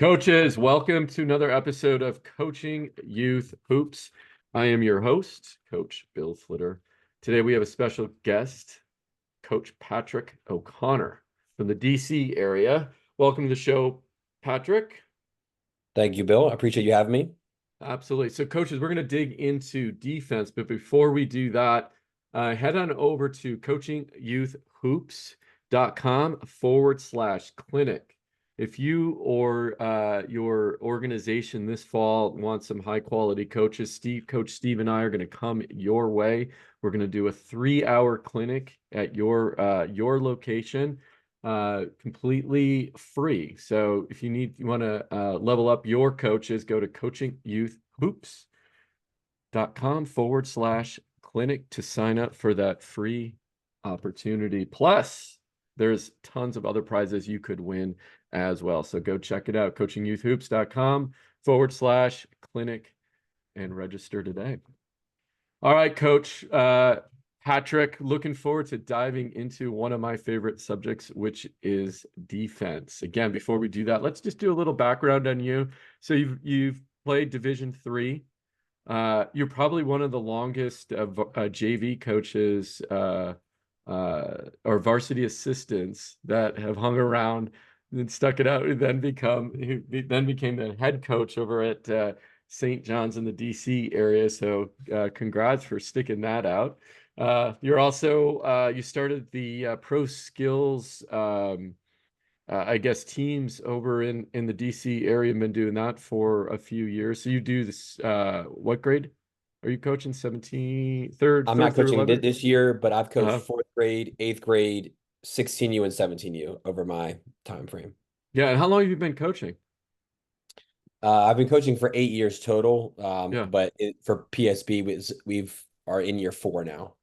Coaches, welcome to another episode of Coaching Youth Hoops. I am your host, Coach Bill Flitter. Today we have a special guest, Coach Patrick O'Connor from the DC area. Welcome to the show, Patrick. Thank you, Bill. I appreciate you having me. Absolutely. So, coaches, we're going to dig into defense, but before we do that, head on over to coachingyouthhoops.com/clinic. If you or your organization this fall want some high quality coaches, Coach Steve and I are going to come your way. We're going to do a 3-hour clinic at your location, completely free. So if you want to level up your coaches, go to coachingyouthhoops.com/clinic to sign up for that free opportunity. Plus, there's tons of other prizes you could win as well. So go check it out, coachingyouthhoops.com/clinic, and register today. All right, Coach Patrick, looking forward to diving into one of my favorite subjects, which is defense. Again, before we do that, let's just do a little background on you. So you've played Division III. You're probably one of the longest JV coaches or varsity assistants that have hung around and stuck it out, and then became the head coach over at St. John's in the DC area. So congrats for sticking that out. You're also you started the pro skills I guess teams over in the DC area, and been doing that for a few years. So you do this what grade are you coaching? 17, I'm third not through coaching 11th? this year, but I've coached Uh-huh. fourth grade, eighth grade, 16U, and 17U over my time frame. Yeah, and how long have you been coaching? I've been coaching for 8 years total, Yeah. but for PSB, we've are in year 4 now.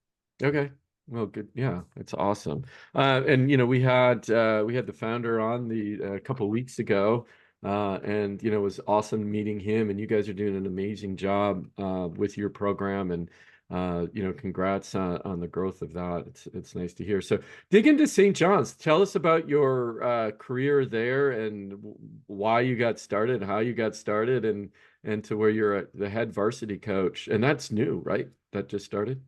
Okay. Well, good. Yeah, it's awesome. And we had the founder on the a couple of weeks ago, and it was awesome meeting him. And you guys are doing an amazing job with your program, and congrats on the growth of that. It's nice to hear. So dig into St. John's. Tell us about your career there and why you got started, how you got started, and to where you're the head varsity coach. And that's new, right? That just started.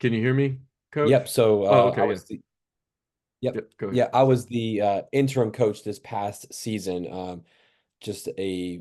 Can you hear me, Yep. Coach? So Oh, I okay, yeah. was the yep, Yep, go ahead. yeah, I was the interim coach this past season. Just a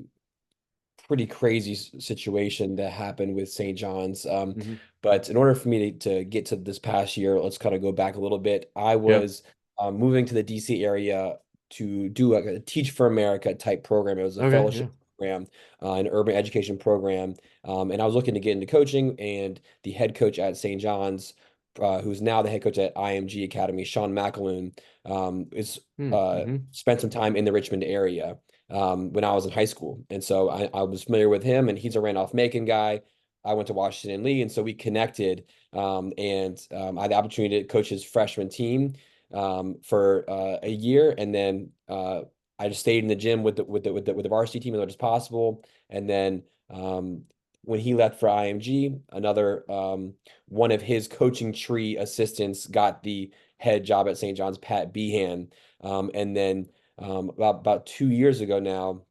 pretty crazy situation that happened with St. John's. Hmm. But in order for me to get to this past year, let's kind of go back a little bit. I Yeah. was moving to the DC area to do a Teach for America type program. It was a Okay, yeah. fellowship program, an urban education program. And I was looking to get into coaching, and the head coach at St. John's, who's now the head coach at IMG Academy, Sean McAloon, is Mm-hmm. spent some time in the Richmond area when I was in high school. And so I was familiar with him, and he's a Randolph-Macon guy. I went to Washington Lee, and so we connected. I had the opportunity to coach his freshman team for a year, and then I just stayed in the gym with the varsity team as much as possible. And then when he left for IMG, another one of his coaching tree assistants got the head job at St. John's, Pat Behan. And then about 2 years ago now,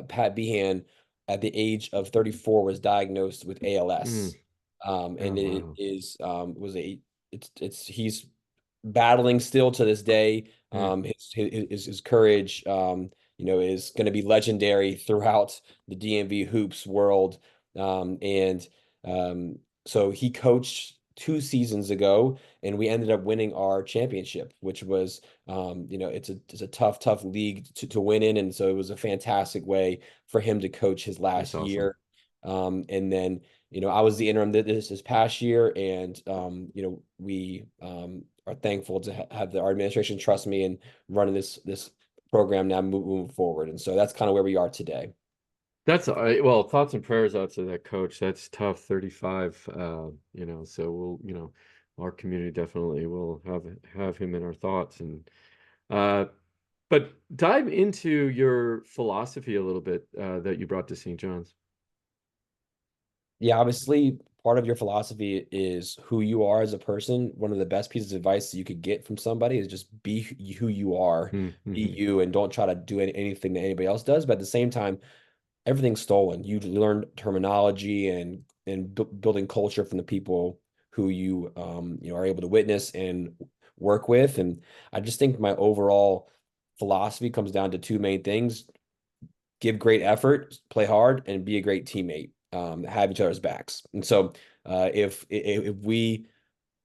Pat Behan, at the age of 34, was diagnosed with Mm. ALS, Oh, and it wow. is was a it's he's battling still to this day. Mm. His courage, is going to be legendary throughout the DMV hoops world. And so he coached 2 seasons ago, and we ended up winning our championship, which was, it's a tough league to win in, and so it was a fantastic way for him to coach his That's last awesome. year. And then I was the interim this past year, and we are thankful to have our administration trust me in running this program now moving forward. And so that's kind of where we are today. That's well, thoughts and prayers out to that coach. That's tough, 35. So our community definitely will have him in our thoughts. And but dive into your philosophy a little bit that you brought to St. John's. Yeah, obviously part of your philosophy is who you are as a person, one of the best pieces of advice that you could get from somebody is just be who you are, be Mm-hmm. you, and don't try to do anything that anybody else does. But at the same time, everything's stolen. You learn terminology and building culture from the people who you are able to witness and work with. And I just think my overall philosophy comes down to two main things: give great effort, play hard, and be a great teammate. Have each other's backs. And so, if we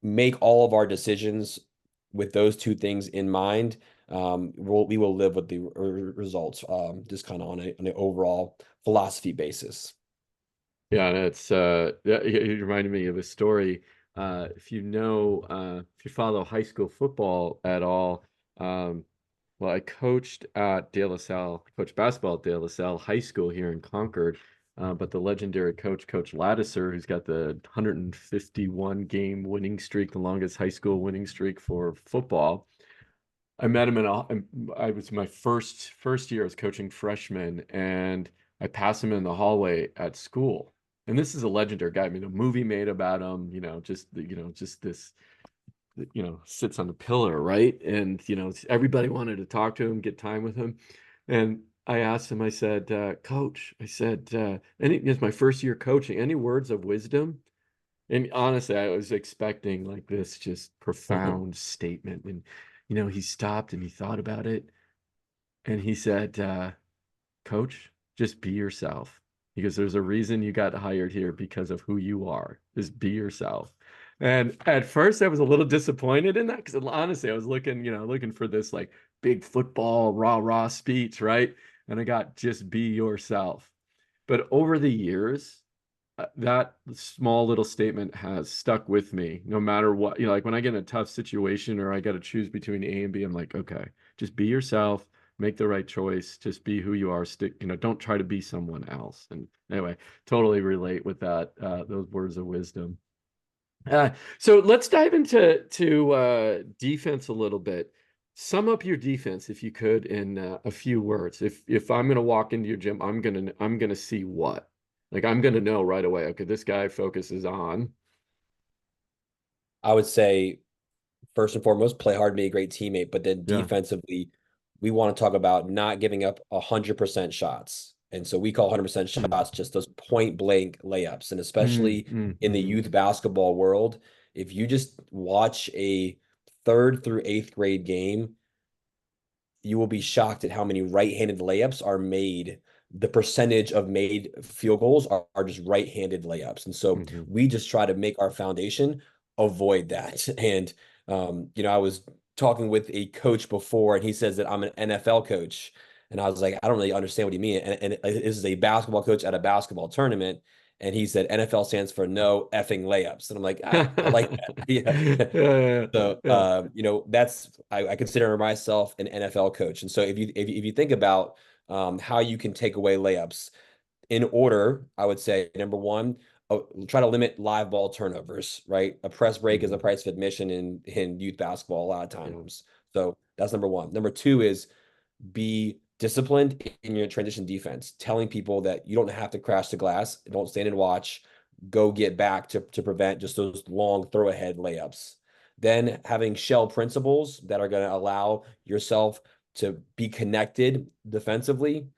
make all of our decisions with those two things in mind, we will live with the results, just kind of on an overall philosophy basis. Yeah, and it's yeah, it reminded me of a story. If you follow high school football at all, um, well, I coached at De La Salle, coached basketball at De La Salle High School here in Concord. But the legendary coach, Coach Ladouceur, who's got the 151 game winning streak, the longest high school winning streak for football. I met him I was my first year. I was coaching freshmen, and I passed him in the hallway at school. And this is a legendary guy. I mean, a movie made about him. Just this, sits on the pillar, right? And everybody wanted to talk to him, get time with him. And I asked him. I said, "Coach," I said, it's my first year coaching. Any words of wisdom?" And honestly, I was expecting like this just profound statement. And, he stopped and he thought about it. And he said, Coach, just be yourself. Because there's a reason you got hired here because of who you are. Just be yourself. And at first I was a little disappointed in that because honestly, I was looking for this like big football rah-rah speech, right? And I got just be yourself. But over the years, that small little statement has stuck with me no matter what. Like when I get in a tough situation or I got to choose between A and B, I'm like, okay, just be yourself, make the right choice, just be who you are. Don't try to be someone else. And anyway, totally relate with that, those words of wisdom. So let's dive into defense a little bit. Sum up your defense if you could in a few words. If I'm gonna walk into your gym, I'm gonna see what? Like I'm gonna know right away. Okay, this guy focuses on. I would say first and foremost, play hard, be a great teammate. But then Yeah. defensively, we want to talk about not giving up 100% shots. And so we call 100% Mm, shots just those point blank layups. And mm, especially in the mhm, youth basketball world, if you just watch a third through eighth grade game, you will be shocked at how many right-handed layups are made. The percentage of made field goals are just right-handed layups. And so mhm. we just try to make our foundation avoid that. And I was talking with a coach before, and he says that I'm an NFL coach. And I was like, I don't really understand what you mean. And this is a basketball coach at a basketball tournament. And he said NFL stands for no effing layups. And I'm like, I like that. Yeah, Yeah. yeah, So, yeah. that's I consider myself an NFL coach, and so if you think about how you can take away layups in order, I would say number one, try to limit live ball turnovers. Right, a press break is a Mhm, price of admission in youth basketball a lot of yeah. times. So that's number one. Number two is be disciplined in your transition defense, telling people that you don't have to crash the glass, don't stand and watch, go get back to prevent just those long throw ahead layups. Then having shell principles that are going to allow yourself to be connected defensively,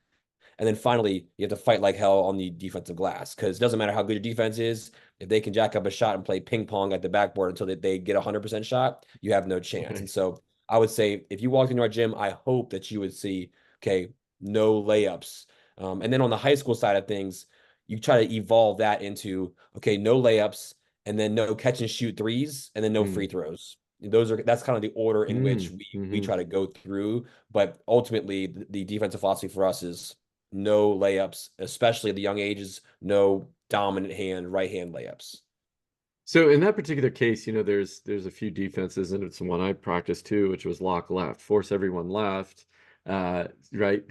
and then finally, you have to fight like hell on the defensive glass because it doesn't matter how good your defense is. If they can jack up a shot and play ping pong at the backboard until they get a 100% shot, you have no chance. And Right. so I would say if you walked into our gym, I hope that you would see, okay, no layups. And then on the high school side of things, you try to evolve that into, okay, no layups and then no catch and shoot threes and then no free Mm, throws. That's kind of the order in which we mhm. try to go through. But ultimately, the defensive philosophy for us is no layups, especially at the young ages, no dominant hand, right hand layups. So in that particular case, there's a few defenses, and it's the one I practiced too, which was lock left, force everyone left, right?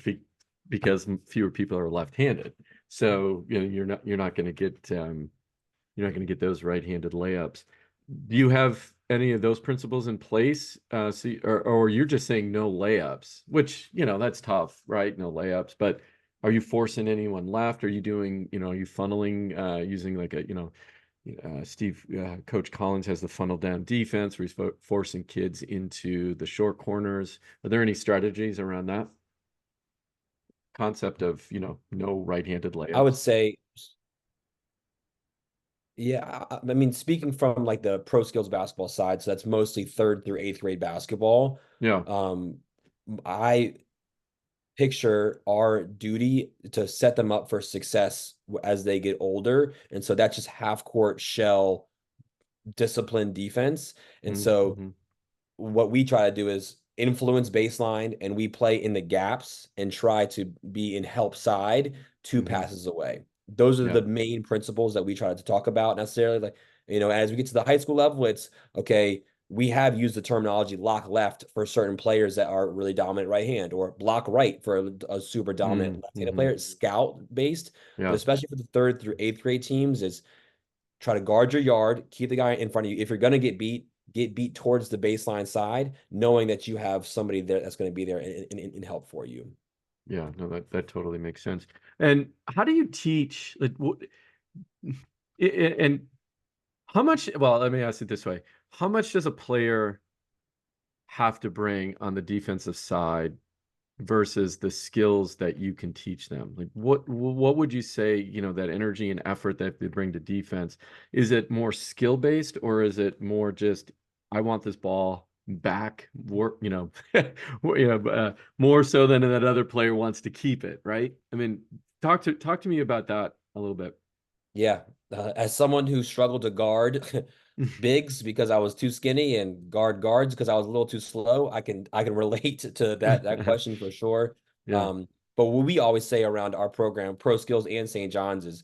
Because fewer people are left-handed. So you're not going to get those right-handed layups. Do you have any of those principles in place? Or you're just saying no layups, which that's tough, right? No layups, but are you forcing anyone left? Are you doing, are you funneling using like a Coach Collins has the funnel down defense where he's forcing kids into the short corners. Are there any strategies around that concept of, no right-handed I would layups? say, yeah, I mean, speaking from like the pro skills basketball side, so that's mostly third through eighth grade basketball. Yeah. Um, I picture our duty to set them up for success as they get older. And so that's just half court shell discipline defense. And so Mm-hmm. what we try to do is influence baseline and we play in the gaps and try to be in help side two Mm-hmm. passes away. Those are Yeah. the main principles that we try to talk about necessarily. Like, as we get to the high school level, it's okay. We have used the terminology lock left for certain players that are really dominant right hand, or block right for a super dominant left-handed Mm-hmm. player. It's scout based, but Yeah. especially for the third through eighth grade teams, is try to guard your yard, keep the guy in front of you. If you're going to get beat towards the baseline side, knowing that you have somebody there that's going to be there and help for you. Yeah. No, that totally makes sense. And how do you teach, like, and how much, well, let me ask it this way. How much does a player have to bring on the defensive side versus the skills that you can teach them? Like what would you say, that energy and effort that they bring to defense, is it more skill based or is it more just I want this ball back, work, more so than that other player wants to keep it, right? I mean, talk to me about that a little bit. Yeah, as someone who struggled to guard bigs because I was too skinny and guard guards because I was a little too slow, I can relate to that question for sure. Yeah. Um, but what we always say around our program, Pro Skills and St. John's, is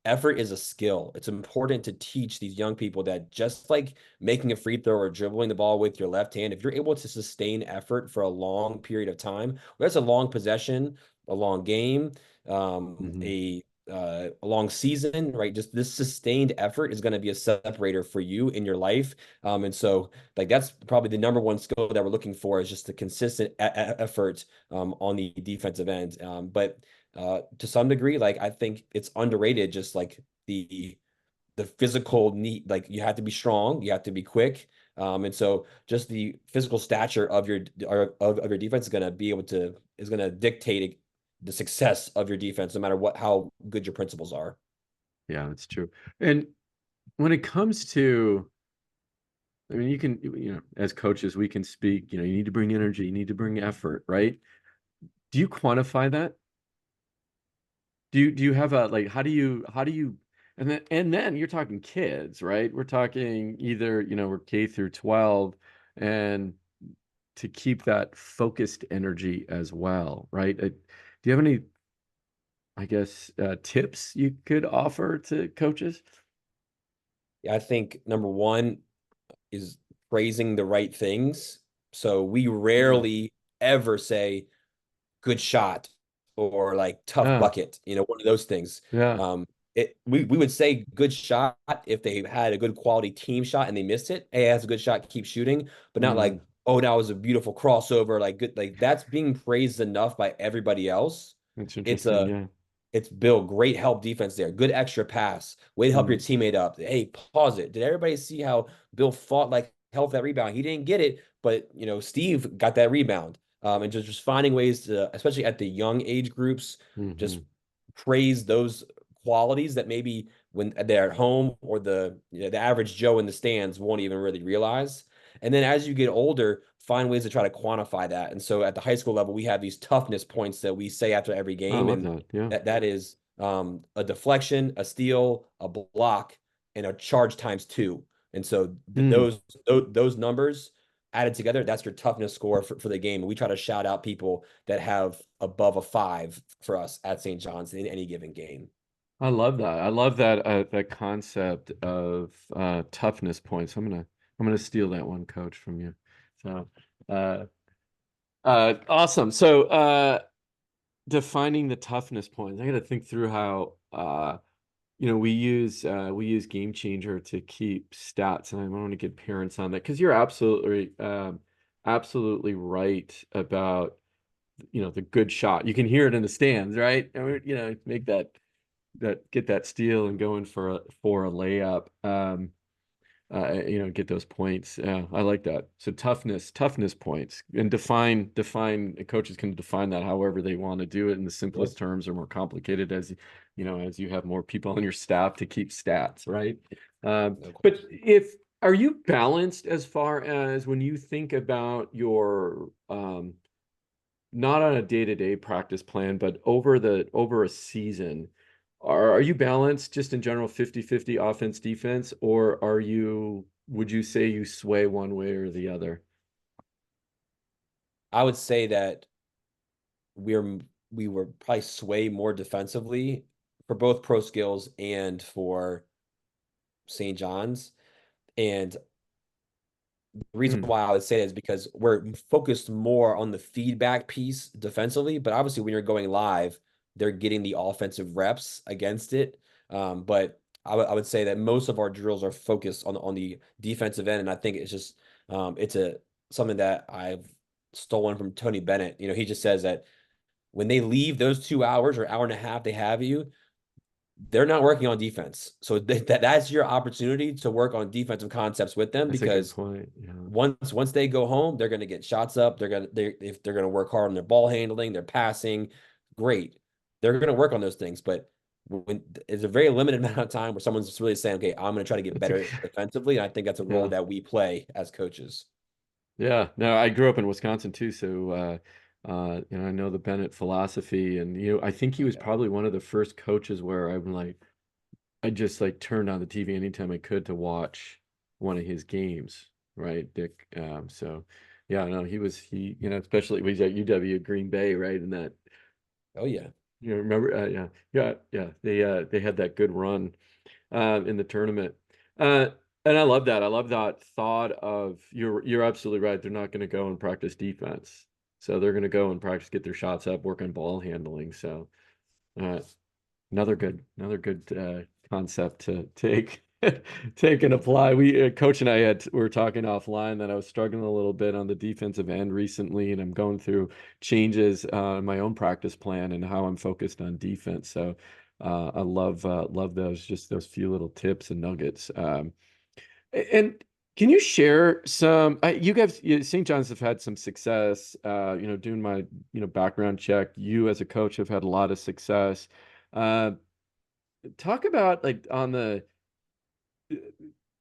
effort is a skill. It's important to teach these young people that just like making a free throw or dribbling the ball with your left hand, if you're able to sustain effort for a long period of time, whether that's a long possession, a long game, Hmm. a long season, right? Just this sustained effort is going to be a separator for you in your life. And so, like, that's probably the number one skill that we're looking for is just the consistent effort on the defensive end. But to some degree, like, I think it's underrated, just like the physical need, like you have to be strong, you have to be quick. And so just the physical stature of of your defense is gonna dictate the success of your defense, no matter how good your principles are. Yeah, that's true. And when it comes to, I mean, as coaches, we can speak, you need to bring energy, you need to bring effort, right? Do you quantify that? Do you have a, like, how do you, and then you're talking kids, right? We're talking either, we're K through 12, and to keep that focused energy as well, right? Do you have any, I guess, tips you could offer to coaches? I think number one is praising the right things. So we Mm. rarely ever say good shot or like tough Yeah, bucket, one of those things. yeah. We would say good shot if they had a good quality team shot and they missed it. Hey, that's a good shot, keep shooting, but not Mm, like, oh, that was a beautiful crossover, like good, like that's being praised enough by everybody else. that's It's interesting. a Yeah. it's Bill, great help defense there. Good extra pass. Way to help your Mm, teammate up. Hey, pause it. Did everybody see how Bill fought like hell for that rebound? He didn't get it, but Steve got that rebound. And just finding ways to, especially at the young age groups, just hmm. praise those qualities that maybe when they're at home or the average Joe in the stands won't even really realize. And then as you get older, find ways to try to quantify that. And so at the high school level, we have these toughness points that we say after every Oh, I game, love and that. Yeah. that is a deflection, a steal, a block, and a charge times two. And so Mm. those numbers added together, that's your toughness score for the game. And we try to shout out people that have above a 5 for us at St. John's in any given game. I love that. I love that concept of toughness points. I'm gonna steal that one, coach, from you. So uh awesome. So defining the toughness points. I gotta think through how we use Game Changer to keep stats, and I want to get parents on that because you're absolutely right about the good shot. You can hear it in the stands, right? I mean, make that get that steal and going for a layup. Get those points. Yeah, I like that. So toughness points, and define. Coaches can define that however they want to do it in the Sure. simplest terms or more complicated as you have more people on your staff to keep stats, right? No But question. if are you balanced as far as when you think about your not on a day-to-day practice plan, but over a season, are you balanced just in general 50-50 offense defense, or would you say you sway one way or the other? I would say that we're we were probably sway more defensively for both pro skills and for St. John's. And the reason Hmm, why I would say that is because we're focused more on the feedback piece defensively, but obviously when you're going live, they're getting the offensive reps against it. But I would say that most of our drills are focused on the defensive end, and I think it's just it's a something that I've stolen from Tony Bennett. You know, he just says that when they leave those 2 hours or hour and a half they have you, they're not working on defense. So that's your opportunity to work on defensive concepts with them that's a good because point. Yeah. once they go home, they're going to get shots up. If they're going to work hard on their ball handling, their passing, great. They're going to work on those things, but when it's a very limited amount of time where someone's just really saying, "Okay, I'm going to try to get That's a better defensively," and I think that's a role yeah. that we play as coaches. Yeah, no, I grew up in Wisconsin too, so I know the Bennett philosophy, and I think he Oh was yeah. probably one of the first coaches where I just like turned on the TV anytime I could to watch one of his games, right, Dick? So yeah, no, especially when he's at UW Green Bay, right? And that Oh yeah. remember, yeah, they had that good run in the tournament. And I love that. I love that thought of you're absolutely right. They're not going to go and practice defense. So they're going to go and practice, get their shots up, work on ball handling. So uh, another good concept to take take and apply. We coach and I were talking offline that I was struggling a little bit on the defensive end recently, and I'm going through changes in my own practice plan and how I'm focused on defense. So I love those few little tips and nuggets. And can you share some? You guys, St. John's have had some success. Doing my background check. You as a coach have had a lot of success. Uh, Talk about like on the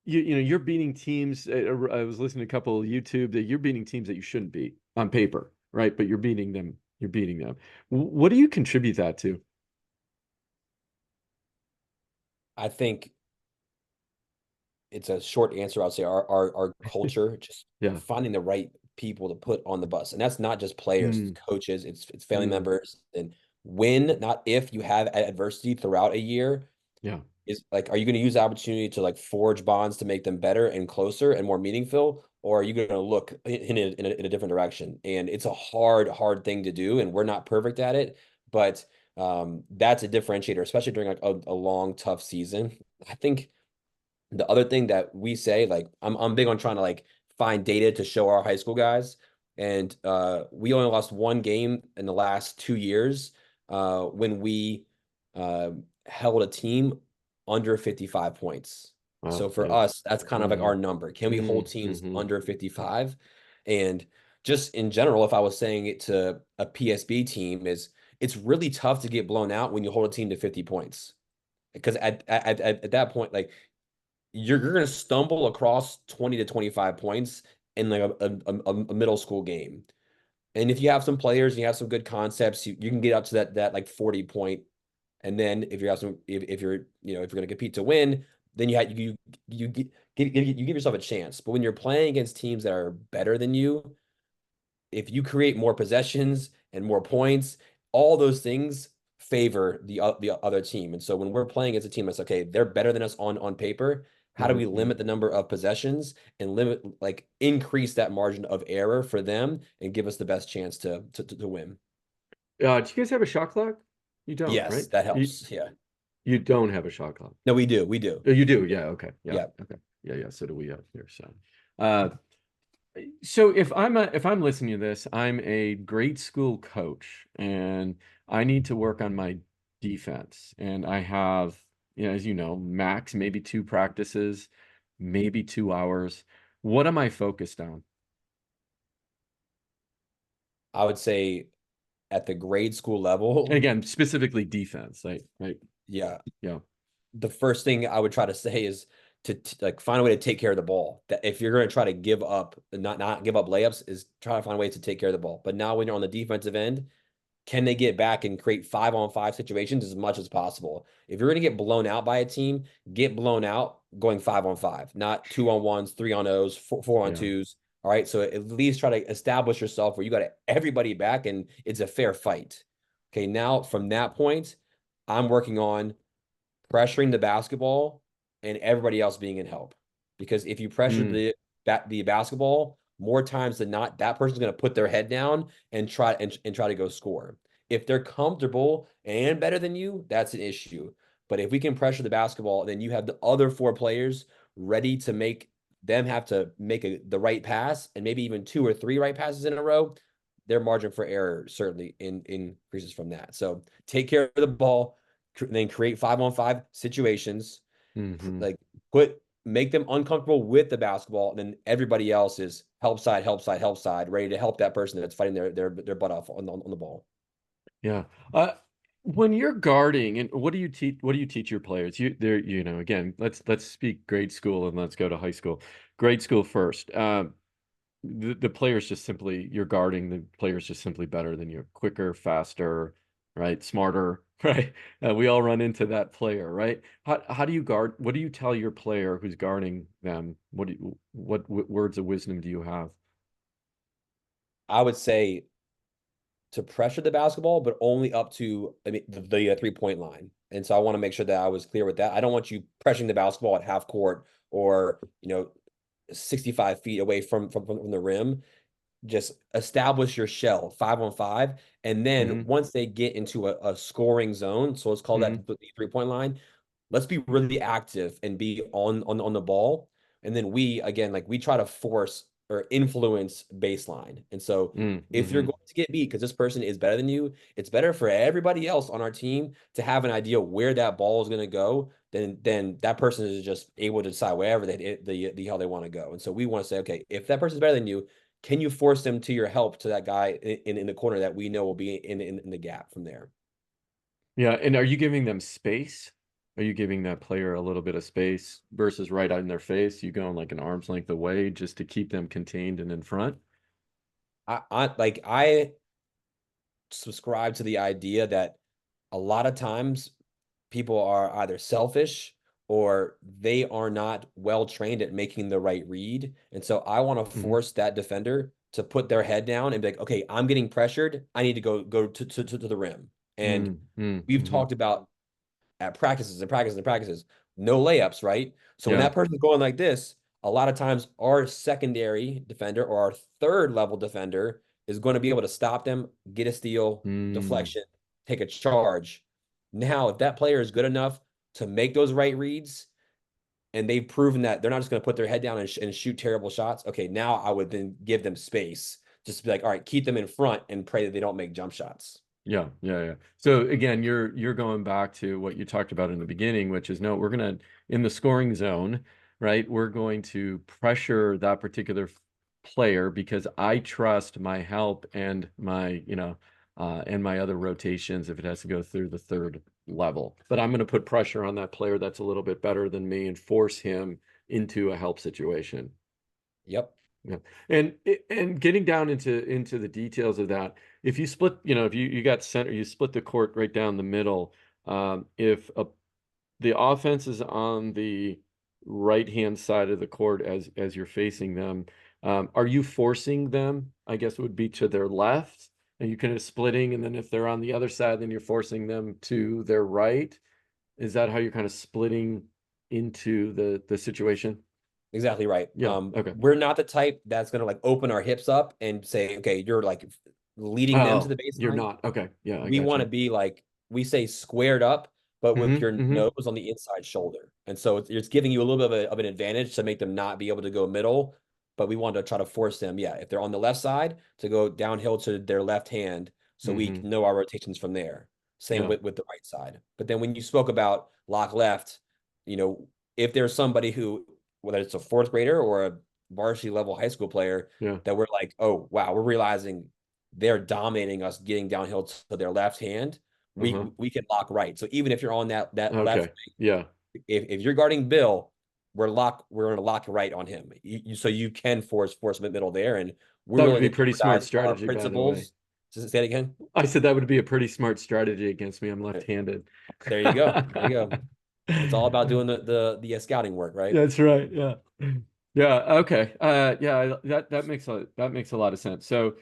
you're beating teams. I was listening to a couple of YouTube that you're beating teams that you shouldn't beat on paper, right? But you're beating them. You're beating them. What do you contribute that to? I think it's a short answer. I'll say our culture, just Yeah. finding the right people to put on the bus, and that's not just players, it's Mm, coaches, it's family mm, members, and when, not if, you have adversity throughout a year, yeah. is like, are you going to use the opportunity to like forge bonds to make them better and closer and more meaningful, or are you going to look in a different direction? And it's a hard thing to do, and we're not perfect at it, but that's a differentiator, especially during like a long tough season. I think the other thing that we say, like, I'm big on trying to like find data to show our high school guys, and we only lost one game in the last 2 years when we uh, held a team under 55 points. So Wow. for Yeah. us, that's kind of like Mm-hmm. our number. Can we hold teams Mm-hmm. under 55? And just in general, if I was saying it to a PSB team, is it's really tough to get blown out when you hold a team to 50 points. Because at that point, like, you're going to stumble across 20 to 25 points in like a middle school game. And if you have some players and you have some good concepts, you can get up to that like 40 point. And then if you have some, if you're, if you're going to compete to win, then you give yourself a chance. But when you're playing against teams that are better than you, if you create more possessions and more points, all those things favor the other team. And so when we're playing as a team that's okay, they're better than us on paper. How do we Mm-hmm. limit the number of possessions and increase that margin of error for them and give us the best chance to win? Do you guys have a shot clock? You don't, Yes, right? that You helps. Yeah. you don't have a shot clock. No, we do. We do. Oh, you do. We do. Yeah. Okay. Yeah. Yeah. Okay. Yeah. Yeah. So do we out here. Uh, so if I'm listening to this, I'm a grade school coach, and I need to work on my defense. And I have, as you know, max maybe 2 practices, maybe 2 hours. What am I focused on? I would say at the grade school And level, again, specifically defense, like, yeah, yeah. the first thing I would try to say is to like find a way to take care of the ball. That if you're going to try to give up, not give up layups, is try to find ways to take care of the ball. But now when you're on the defensive end, can they get back and create 5-on-5 situations as much as possible? If you're going to get blown out by a team, get blown out going 5-on-5, not 2-on-1s, 3-on-0s, four on Yeah. twos. All right. So at least try to establish yourself where you got everybody back and it's a fair fight. Okay. Now from that point, I'm working on pressuring the basketball and everybody else being in help. Because if you pressure Mm, the basketball, more times than not, that person's going to put their head down and try to go score. If they're comfortable and better than you, that's an issue. But if we can pressure the basketball, then you have the other 4 players ready to make them have to make the right pass and maybe even 2 or 3 right passes in a row. Their margin for error certainly increases from that. So take care of the ball, then create 5-on-5 situations, hmm. like make them uncomfortable with the basketball, and then everybody else is help side, help side, help side, ready to help that person that's fighting their butt off on the ball. Yeah. Uh, when you're guarding, and what do you teach your players? Again, let's speak grade school and let's go to high school. Grade school first. The players just simply you're guarding the players just simply better than you, quicker, faster, right, smarter, right. We all run into that player, right? How do you guard? What do you tell your player who's guarding them? What words of wisdom do you have? I would say to pressure the basketball, but only up to the 3-point line. And so I want to make sure that I was clear with that. I don't want you pressuring the basketball at half court or 65 feet away from the rim. Just establish your shell 5-on-5, and then Hmm. once they get into a scoring zone, so let's call Hmm. that the 3-point line, let's be really active and be on the ball. And then we again, like, we try to force or influence baseline. And so if you're Mm-hmm. going to get beat because this person is better than you, it's better for everybody else on our team to have an idea where that ball is going to go. Then that person is just able to decide wherever the hell they want to go. And so we want to say, okay, if that person's better than you, can you force them to your help to that guy in the corner that we know will be in the gap from there? Yeah, and are you giving them space? Are you giving that player a little bit of space versus right out in their face? You going like an arm's length away just to keep them contained and in front? I subscribe to the idea that a lot of times people are either selfish or they are not well trained at making the right read. And so I want to Hmm. force that defender to put their head down and be like, okay, I'm getting pressured. I need to go to the rim. And we've Mm-hmm. talked about at practices and practices and practices, no layups, right? So when Yeah. that person's going like this, a lot of times our secondary defender or our third level defender is going to be able to stop them, get a steal, Mm. deflection, take a charge. Now, if that player is good enough to make those right reads, and they've proven that they're not just going to put their head down and shoot terrible shots, okay, now I would then give them space just to be like, all right, keep them in front and pray that they don't make jump shots. Yeah, yeah, yeah. So again, you're going back to what you talked about in the beginning, which is no, we're gonna in the scoring zone, right? We're going to pressure that particular player because I trust my help and and my other rotations if it has to go through the third level. But I'm going to put pressure on that player that's a little bit better than me and force him into a help situation. Yep. Yeah. And getting down into the details of that, if you split, if you got center, you split the court right down the middle. If the offense is on the right hand side of the court as you're facing them, are you forcing them? I guess it would be to their left, and you kind of splitting, and then if they're on the other side, then you're forcing them to their right. Is that how you're kind of splitting into the situation? Exactly right. Yeah. Okay. We're not the type that's gonna like open our hips up and say, okay, you're like leading them to Oh, the you're baseline. not. Okay. Yeah, I We got want to you. be like we say squared up, but with Hmm. your Hmm. nose on the inside shoulder. And so it's giving you a little bit of an advantage to make them not be able to go middle. But we want to try to force them, yeah, if they're on the left side, to go downhill to their left hand so we Hmm. can know our rotations from there. Same Yeah. with the right side. But then when you spoke about lock left, you know, if there's somebody who, whether it's a fourth grader or a varsity level high school player, Yeah. that we're like, oh wow, we're realizing they're dominating us getting downhill to their left hand, Uh-huh. we can lock right. So even if you're on that left, Okay. Yeah. if you're guarding Bill, we're gonna lock right on him. So you can force mid middle there, and we're That would willing be to pretty smart jeopardize our strategy, by the way. principles. Say it again. I said that would be a pretty smart strategy against me. I'm left-handed. There you go. There you go. It's all about doing the scouting work, right? That's right. Yeah. Yeah. Okay. Yeah, that makes a lot of sense. So,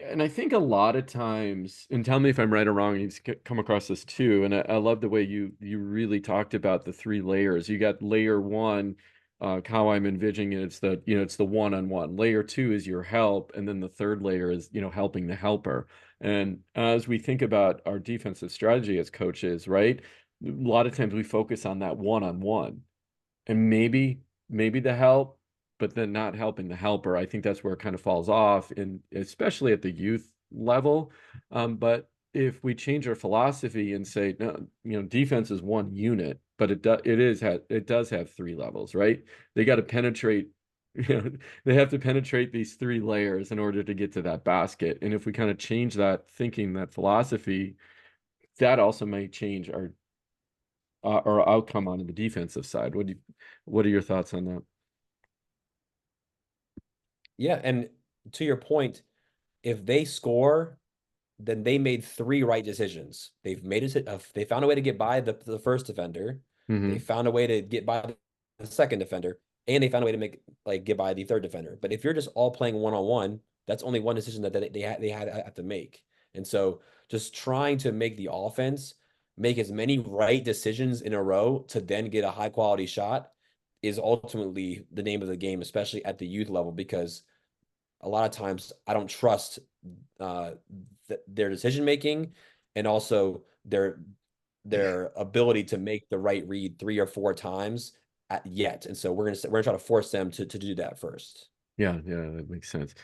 and I think a lot of times, and tell me if I'm right or wrong, you've come across this too. And I love the way you really talked about the three layers. You got layer one, how I'm envisioning it, it's the, it's the one-on-one. Layer two is your help, and then the third layer is, helping the helper. And as we think about our defensive strategy as coaches, right? A lot of times we focus on that one-on-one and maybe the help, but then not helping the helper. I think that's where it kind of falls off, and especially at the youth level. But if we change our philosophy and say, no, defense is one unit, but it does have three levels, right? They got to penetrate. They have to penetrate these three layers in order to get to that basket. And if we kind of change that thinking, that philosophy, that also may change our outcome on the defensive side. What are your thoughts on that? Yeah, and to your point, if they score, then they made three right decisions. They found a way to get by the first defender. They Hmm. found a way to get by the second defender, and they found a way to get by the third defender. But if you're just all playing one on one, that's only one decision that they had to make. And so just trying to make the offense make as many right decisions in a row to then get a high quality shot is ultimately the name of the game, especially at the youth level, because a lot of times I don't trust uh, their decision making and also their ability to make the right read three or four times yet. And so we're gonna try to force them to do that first. Yeah, yeah, that makes sense.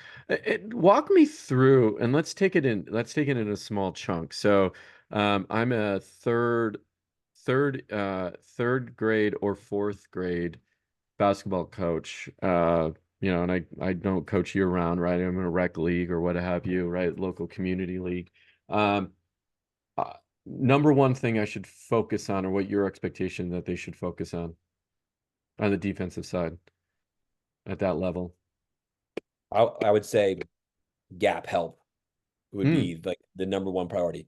Walk me through, and let's take it in a small chunk. So, I'm a third grade or fourth grade basketball coach. And I don't coach year round, right? I'm in a rec league or what have you, right? Local community league. Um, uh, Number one thing I should focus on, or what your expectation that they should focus on the defensive side at that level. I would say gap help would Hmm. be like the number one priority.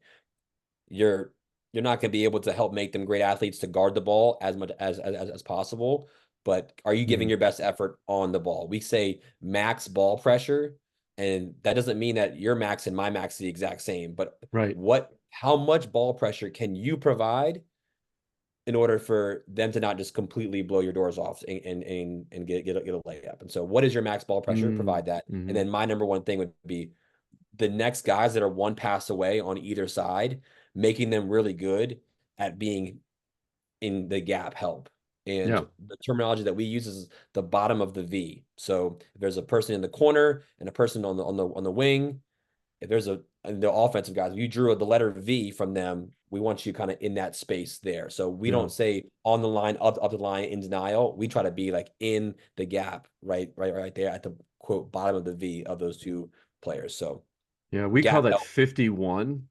You're you're not going to be able to help make them great athletes to guard the ball as much as possible, but are you giving Hmm. your best effort on the ball? We say max ball pressure, and that doesn't mean that your max and my max is the exact same, but Right. how much ball pressure can you provide in order for them to not just completely blow your doors off and get a layup? And so what is your max ball pressure? Mm, Provide that. And hmm. then my number one thing would be the next guys that are one pass away on either side, making them really good at being in the gap help. And Yeah. the terminology that we use is the bottom of the V. So if there's a person in the corner and a person on the wing, if there's the offensive guys, if you drew the letter V from them, we want you kind of in that space there. So we Yeah. don't say on the line, up the line in denial. We try to be like in the gap, right there at the quote bottom of the V of those two players. So Yeah. We call gap that help. 51.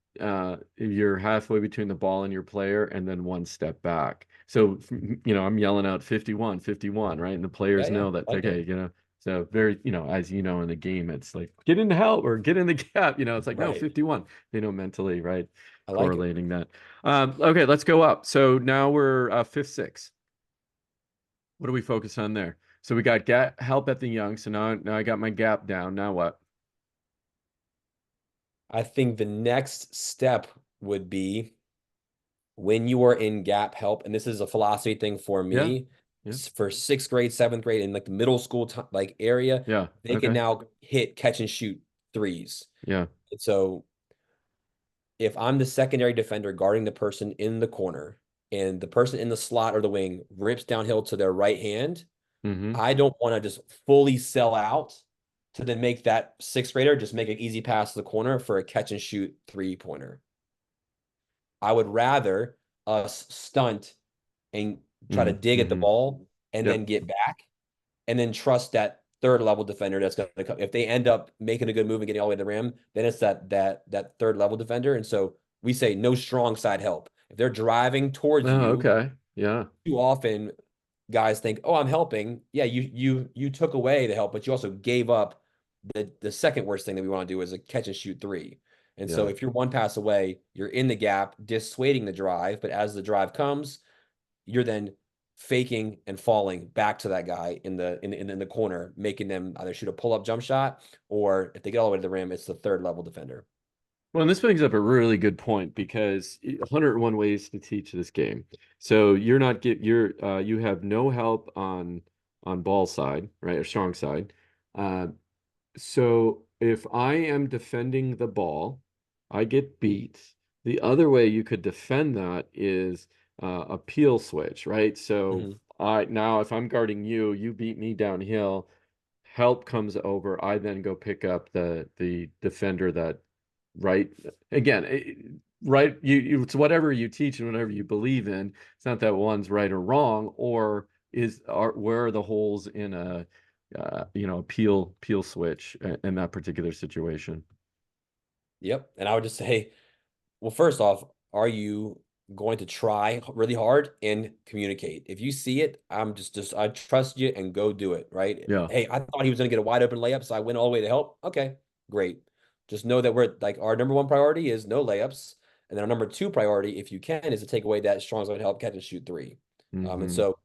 You're halfway between the ball and your player, and then one step back. So, I'm yelling out 51, 51, right? And the Yeah, players yeah, know that, I like it. okay, so very, as you know, in the game, it's like, get in the help or get in the gap, it's like, no, Right. 51, mentally, right? I like it. Correlating that. Okay, let's go up. So now we're fifth, sixth. What do we focus on there? So we got help at the young. So now I got my gap down. Now what? I think the next step would be when you are in gap help, and this is a philosophy thing for Yeah. me, Yeah. for sixth grade, seventh grade, and like the middle school like area, Yeah. they can Okay. now hit catch and shoot threes. Yeah. And so if I'm the secondary defender guarding the person in the corner and the person in the slot or the wing rips downhill to their right hand, Mm-hmm. I don't want to just fully sell out to then make that sixth grader just make an easy pass to the corner for a catch and shoot 3-pointer. I would rather us stunt and try to dig at the Mm-hmm. ball and then Yep. get back and then trust that third level defender that's going to come. If they end up making a good move and getting all the way to the rim, then it's that third level defender. And so we say no strong side help. If they're driving towards Oh, you, okay. Yeah. too often guys think, "Oh, I'm helping." Yeah, you took away the help, but you also gave up the second worst thing that we want to do is a catch and shoot three. And so Yeah. if you're one pass away, you're in the gap, dissuading the drive. But as the drive comes, you're then faking and falling back to that guy in the corner, making them either shoot a pull up jump shot or if they get all the way to the rim, it's the third level defender. Well, and this brings up a really good point because 101 ways to teach this game. So you're not get you're you have no help on ball side, right, or strong side. Uh, so if I am defending the ball, I get beat. The other way you could defend that is a peel switch, right? So Mm-hmm. I now if I'm guarding you, you beat me downhill, help comes over, I then go pick up the defender that right again right it's whatever you teach and whatever you believe in. It's not that one's right or wrong, or where are the holes in a peel switch in that particular situation. Yep. And I would just say, well, first off, are you going to try really hard and communicate? If you see it, I trust you and go do it, right? Yeah. Hey, I thought he was going to get a wide open layup, so I went all the way to help. Okay, great. Just know that we're like our number one priority is no layups. And then our number two priority, if you can, is to take away that strong zone help catch and shoot three. And Hmm. so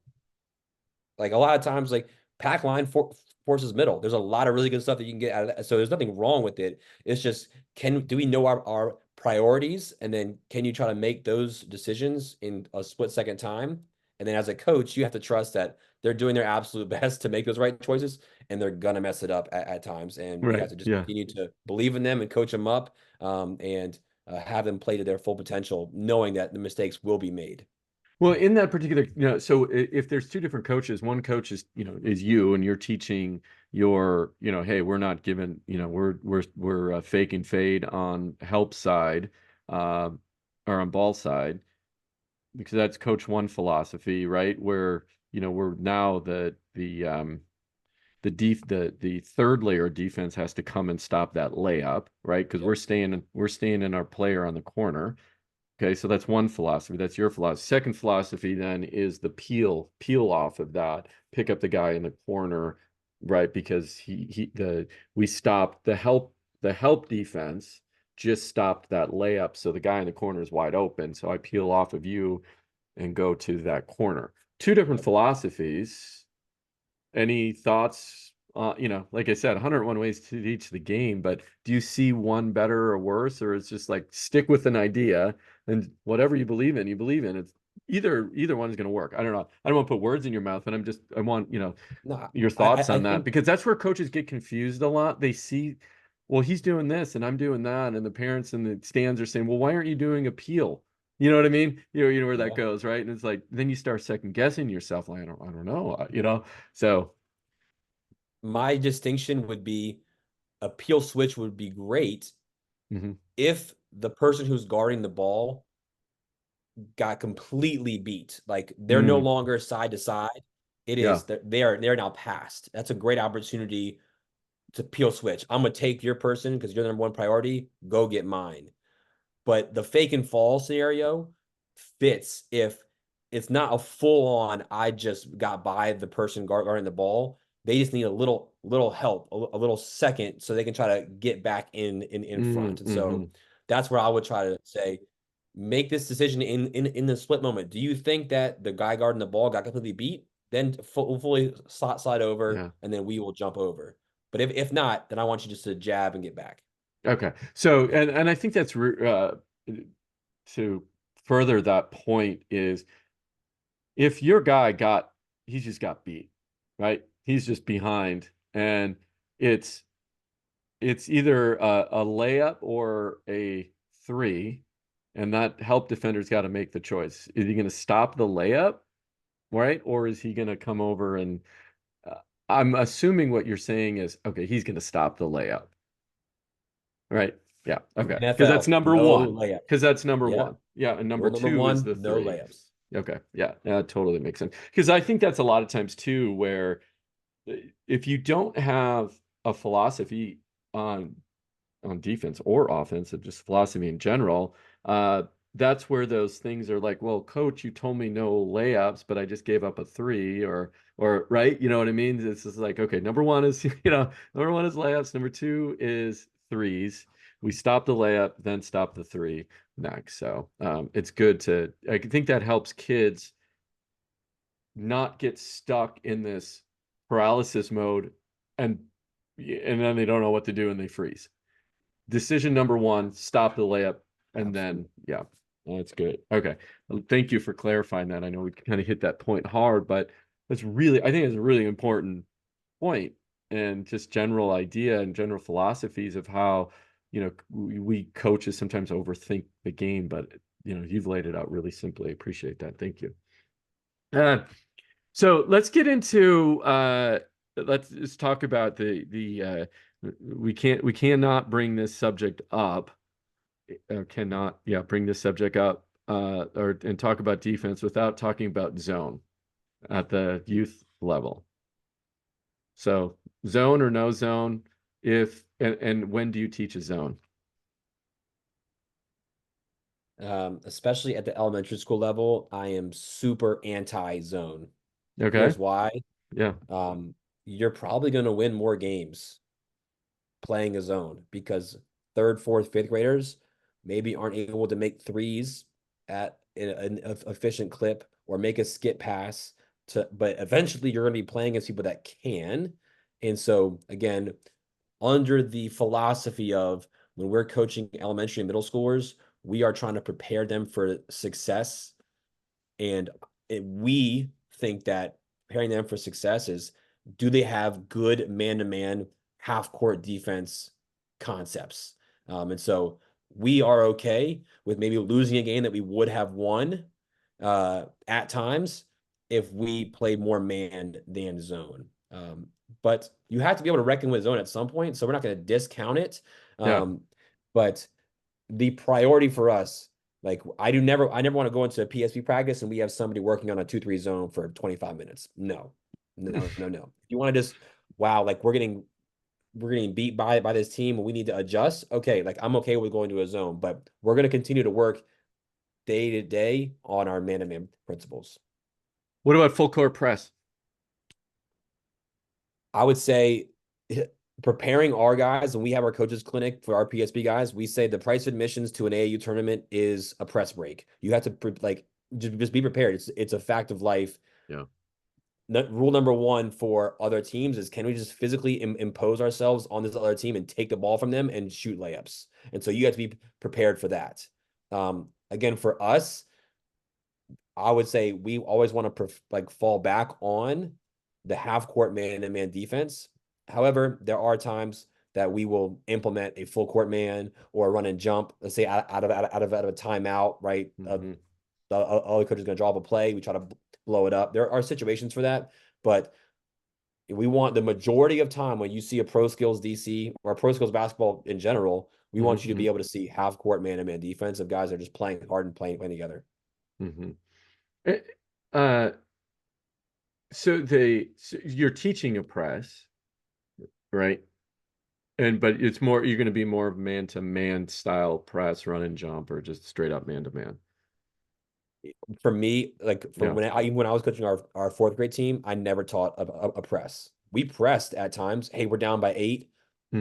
like a lot of times, like pack line forces middle. There's a lot of really good stuff that you can get out of that. So there's nothing wrong with it. It's just do we know our priorities, and then can you try to make those decisions in a split second time? And then as a coach, you have to trust that they're doing their absolute best to make those right choices, and they're gonna mess it up at times. And you have Right. to just Yeah. continue to believe in them and coach them up, and have them play to their full potential, knowing that the mistakes will be made. Well, in that particular, so if there's two different coaches, one coach is, is you and you're teaching your, hey, we're not giving, we're fake and fade on help side, uh, or on ball side, because that's coach one philosophy, right? Where, we're now the third layer of defense has to come and stop that layup, right? Because Yep. we're staying in our player on the corner. Okay, so that's one philosophy. That's your philosophy. Second philosophy then is the peel off of that, pick up the guy in the corner, right? Because we stopped the help defense just stopped that layup. So the guy in the corner is wide open. So I peel off of you and go to that corner. Two different Yep. philosophies. Any thoughts? Like I said, 101 ways to teach the game, but do you see one better or worse, or it's just like stick with an idea and whatever you believe in, you believe in. It's either one is going to work. I don't know. I don't want to put words in your mouth, but I want, No, your I thoughts I on that think because that's where coaches get confused a lot. They see, well, he's doing this and I'm doing that, and the parents in the stands are saying, well, why aren't you doing appeal? You know what I mean? You know where that yeah. goes, right? And it's like then you start second guessing yourself. Like I don't know, So. My distinction would be a peel switch would be great Mhm. if the person who's guarding the ball got completely beat. Like they're no Mm, longer side to side. It yeah. is they're now past. That's a great opportunity to peel switch. I'm gonna take your person because you're the number one priority. Go get mine. But the fake and fall scenario fits if it's not a full on, I just got by the person guarding the ball. They just need a little help, a little second so they can try to get back in Mm, front. And so hmm. that's where I would try to say, make this decision in the split moment. Do you think that the guy guarding the ball got completely beat? Then fully slide over, Yeah. and then we will jump over. But if not, then I want you just to jab and get back. Okay. So, and I think that's to further that point is if your guy he just got beat, right? He's just behind, and it's it's either a layup or a three, and that help defender's got to make the choice. Is he going to stop the layup, right? Or is he going to come over and uh, I'm assuming what you're saying is, okay, he's going to stop the layup, right? Yeah. In Okay. Because that's NFL, number no one. layups. Because that's number Yep. one. Yeah. And number Rule number two is one, the no three. layups. Okay. Yeah. Yeah. Totally makes sense. Because I think that's a lot of times too, where if you don't have a philosophy on defense or offense, and just philosophy in general, that's where those things are like, well, coach, you told me no layups, but I just gave up a three, or right, you know what I mean? It's just like, okay, number one is, number one is layups, number two is threes. We stop the layup, then stop the three next. So it's good to, I think that helps kids not get stuck in this paralysis mode, and then they don't know what to do and they freeze. Decision number one, stop the layup, and Absolutely. then yeah, that's good. Okay, well, thank you for clarifying that. I know we kind of hit that point hard, but that's really, I think it's a really important point, and just general idea and general philosophies of how, we coaches sometimes overthink the game, but you've laid it out really simply. I appreciate that. Thank you. Uh, so let's just talk about we cannot bring this subject up, cannot, yeah, bring this subject up, or and talk about defense without talking about zone at the youth level. So zone or no zone, if and when do you teach a zone? Especially at the elementary school level, I am super anti-zone. Okay. Here's why. Yeah. Um, you're probably going to win more games playing a zone because third, fourth, fifth graders maybe aren't able to make threes at an efficient clip or make a skip pass but eventually you're going to be playing against people that can. And so again, under the philosophy of when we're coaching elementary and middle schoolers, we are trying to prepare them for success. And we think that preparing them for success is, do they have good man-to-man half court defense concepts? And so we are okay with maybe losing a game that we would have won at times if we play more man than zone. But you have to be able to reckon with zone at some point. So we're not going to discount it. Yeah. But the priority for us, like I never want to go into a PSP practice and we have somebody working on a 2-3 zone for 25 minutes. No. If you want to just, wow, like we're getting beat by this team and we need to adjust. Okay, like I'm okay with going to a zone, but we're going to continue to work day to day on our man-to-man principles. What about full court press? I would say preparing our guys, and we have our coaches clinic for our PSP guys, we say the price of admissions to an AAU tournament is a press break. You have to like just be prepared. It's a fact of life. Yeah. Rule number one for other teams is, can we just physically impose ourselves on this other team and take the ball from them and shoot layups? And so you have to be prepared for that. Again, for us, I would say we always want to like fall back on the half court man-to-man defense. However, there are times that we will implement a full court man or run and jump, let's say out of a timeout, right? Mm-hmm. The other coach is going to draw up a play. We try to blow it up. There are situations for that, but we want the majority of time when you see a pro skills DC or a pro skills basketball in general, we want you to Mm-hmm. be able to see half court man-to-man defense of guys that are just playing hard and playing together. Mm-hmm. Uh, so you're teaching a press, right? But it's more, you're going to be more of man to man style press, run and jump, or just straight up man to man. For me, like for Yeah. when I was coaching our fourth grade team, I never taught a press. We pressed at times. Hey, we're down by 8.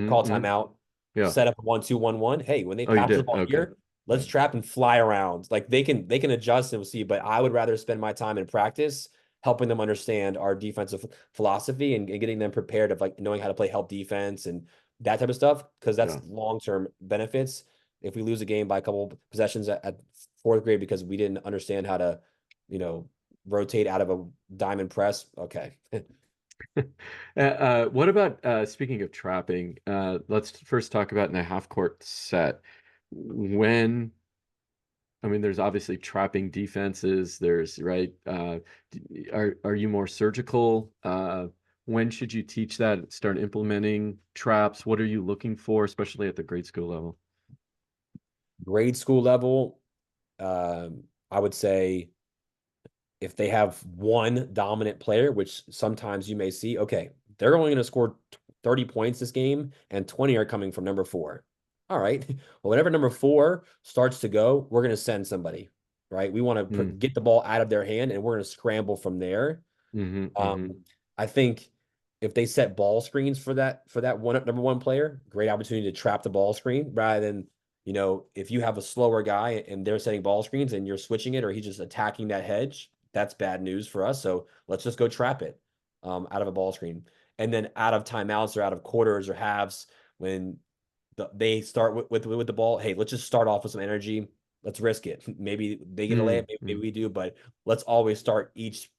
Call Mm-hmm. timeout, Yeah. set up 1-2-1-1. Hey, when they Oh, you pass the did. ball Okay. here, Yeah. let's trap and fly around. Like they can adjust and we'll see. But I would rather spend my time in practice helping them understand our defensive philosophy and getting them prepared of like knowing how to play help defense and that type of stuff, because that's Yeah. long-term benefits. If we lose a game by a couple possessions at fourth grade because we didn't understand how to, you know, rotate out of a diamond press, okay. What about speaking of trapping? Let's first talk about in a half court set. When, I mean, there's obviously trapping defenses. There's right. Are you more surgical? When should you teach that? Start implementing traps? What are you looking for, especially at the grade school level? Grade school level, I would say if they have one dominant player, which sometimes you may see, okay, they're only going to score 30 points this game, and 20 are coming from number four. All right. Well, whenever number four starts to go, we're going to send somebody, right? We want to Mm, get the ball out of their hand, and we're going to scramble from there. mm-hmm, mm-hmm, Um, I think if they set ball screens for that one number one player, great opportunity to trap the ball screen rather than if you have a slower guy and they're setting ball screens and you're switching it or he's just attacking that hedge, that's bad news for us. So let's just go trap it out of a ball screen. And then out of timeouts or out of quarters or halves, when they start with the ball, hey, let's just start off with some energy. Let's risk it. Maybe they get a layup, maybe mm-hmm. we do, but let's always start each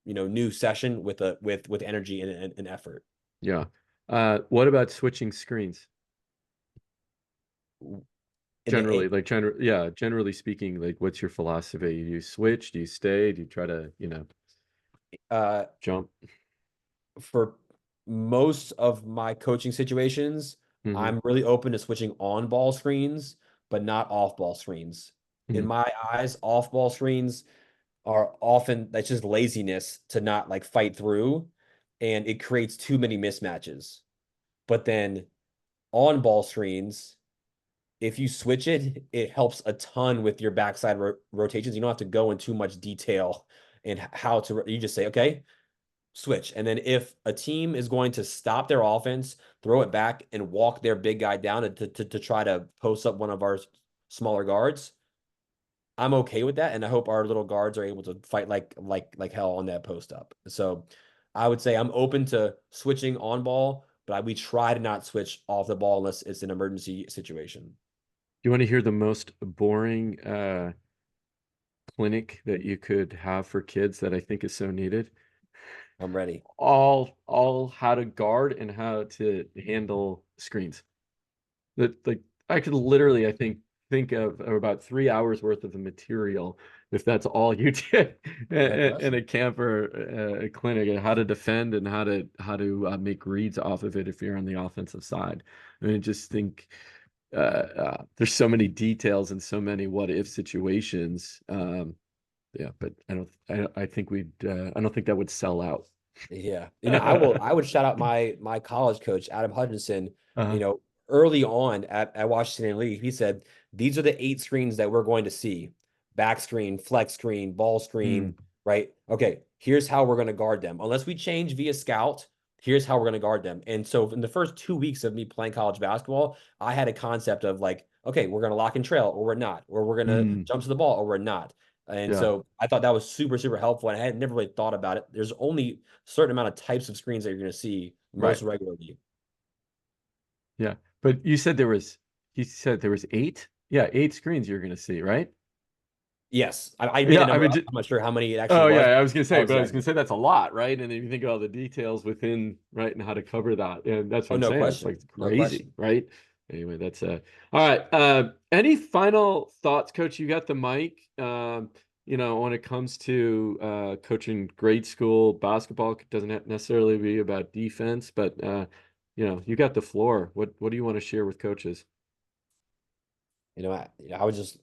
new session with with energy and effort. Yeah. What about switching screens? In the Generally speaking, like what's your philosophy? Do you switch? Do you stay? Do you try to, uh jump? for most of my coaching situations, Mm-hmm. I'm really open to switching on ball screens, but not off ball screens. In Mm-hmm. my eyes, off ball screens are often that's just laziness to not like fight through, and it creates too many mismatches. But then on ball screens, if you switch it, it helps a ton with your backside rotations. You don't have to go in too much detail in how to, you just say, okay, switch. And then if a team is going to stop their offense, throw it back and walk their big guy down to try to post up one of our smaller guards, I'm okay with that. And I hope our little guards are able to fight like hell on that post up. So I would say I'm open to switching on ball, but we try to not switch off the ball unless it's an emergency situation. Do you want to hear the most boring clinic that you could have for kids that I think is so needed? I'm ready. All how to guard and how to handle screens. That like I could literally, I think of about 3 hours worth of the material if that's all you did No in a question. camp or a clinic, and how to defend and how to make reads off of it if you're on the offensive side. I mean, just think there's so many details and so many what if situations. Yeah, but I think I don't think that would sell out. Yeah. I would shout out my college coach, Adam Hutchinson, you Uh, know, early on at Washington League. He said, these are the 8 screens that we're going to see. Back screen, flex screen, ball screen, mm, right? Okay, here's how we're going to guard them. Unless we change via scout, here's how we're going to guard them. And so in the first 2 weeks of me playing college basketball, I had a concept of like, okay, we're going to lock and trail or we're not, or we're going to mm, jump to the ball or we're not. And yeah, so I thought that was super, super helpful. And I had never really thought about it. There's only certain amount of types of screens that you're going to see most right. regularly. Yeah. But you said there was eight? Yeah, eight screens you're gonna see, right? Yes, I made Yeah, a I number mean, up. I'm not sure how many it actually oh yeah, was. I was gonna How say, but I was gonna exactly? say that's a lot, right? And if you think of all the details within, right, and how to cover that, and that's what Oh, I'm no saying. It's question. like No crazy, question. right? Anyway, that's all right. Any final thoughts, Coach? You got the mic. When it comes to coaching grade school basketball, it doesn't necessarily be about defense, but you got the floor. What do you want to share with coaches? I was just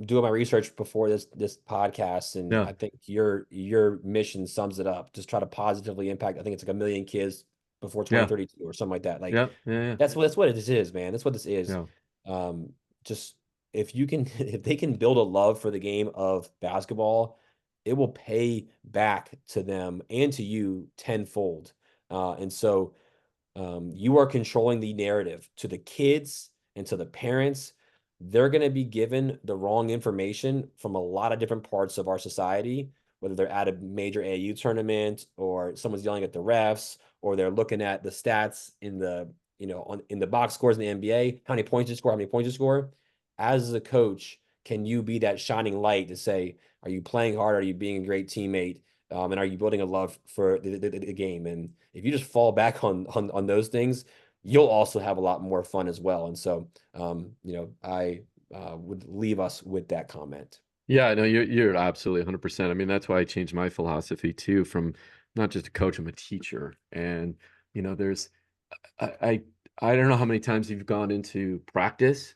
doing my research before this podcast, and Yeah. I think your mission sums it up. Just try to positively impact. I think it's like 1 million kids before Yeah. 2032 or something like that. Like Yeah. Yeah. that's what this is, man. That's what this is. Yeah. Um, just if you can, if they can build a love for the game of basketball, it will pay back to them and to you tenfold. And so you are controlling the narrative to the kids and to the parents. They're going to be given the wrong information from a lot of different parts of our society, whether they're at a major AU tournament or someone's yelling at the refs or they're looking at the stats in in the box scores in the NBA, how many points you score, how many points you score. As a coach, can you be that shining light to say, are you playing hard? Are you being a great teammate? And are you building a love for the game? And if you just fall back on those things, you'll also have a lot more fun as well. And so, I would leave us with that comment. Yeah, no, you're absolutely 100%. I mean, that's why I changed my philosophy too, from not just a coach, I'm a teacher. And there's I I don't know how many times you've gone into practice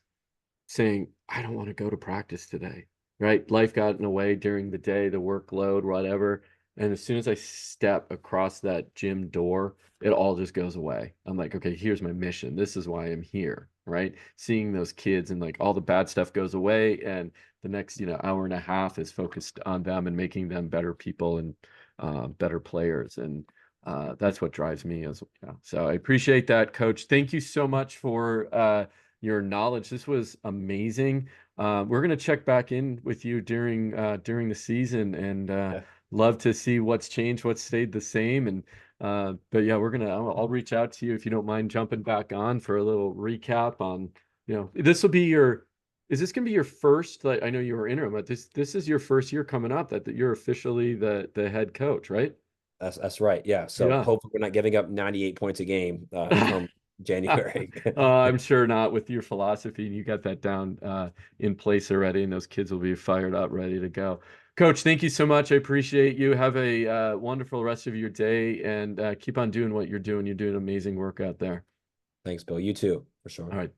saying, I don't want to go to practice today, right? Life got in the way during the day, the workload, whatever. And as soon as I step across that gym door, it all just goes away. I'm like, okay, here's my mission. This is why I'm here, right? Seeing those kids and like all the bad stuff goes away. And the next, hour and a half is focused on them and making them better people and better players. And that's what drives me as well. So I appreciate that, Coach. Thank you so much for your knowledge. This was amazing. We're gonna check back in with you during the season and Yeah. love to see what's changed, what's stayed the same. And but yeah, I'll reach out to you if you don't mind jumping back on for a little recap on, this will be is this gonna be your first, like I know you were interim, but this is your first year coming up that you're officially the head coach, right? That's right. Yeah. So Yeah. hopefully we're not giving up 98 points a game come January. I'm sure not with your philosophy. You got that down in place already, and those kids will be fired up, ready to go. Coach, thank you so much. I appreciate you. Have a wonderful rest of your day, and keep on doing what you're doing. You're doing amazing work out there. Thanks, Bill. You too, for sure. All right.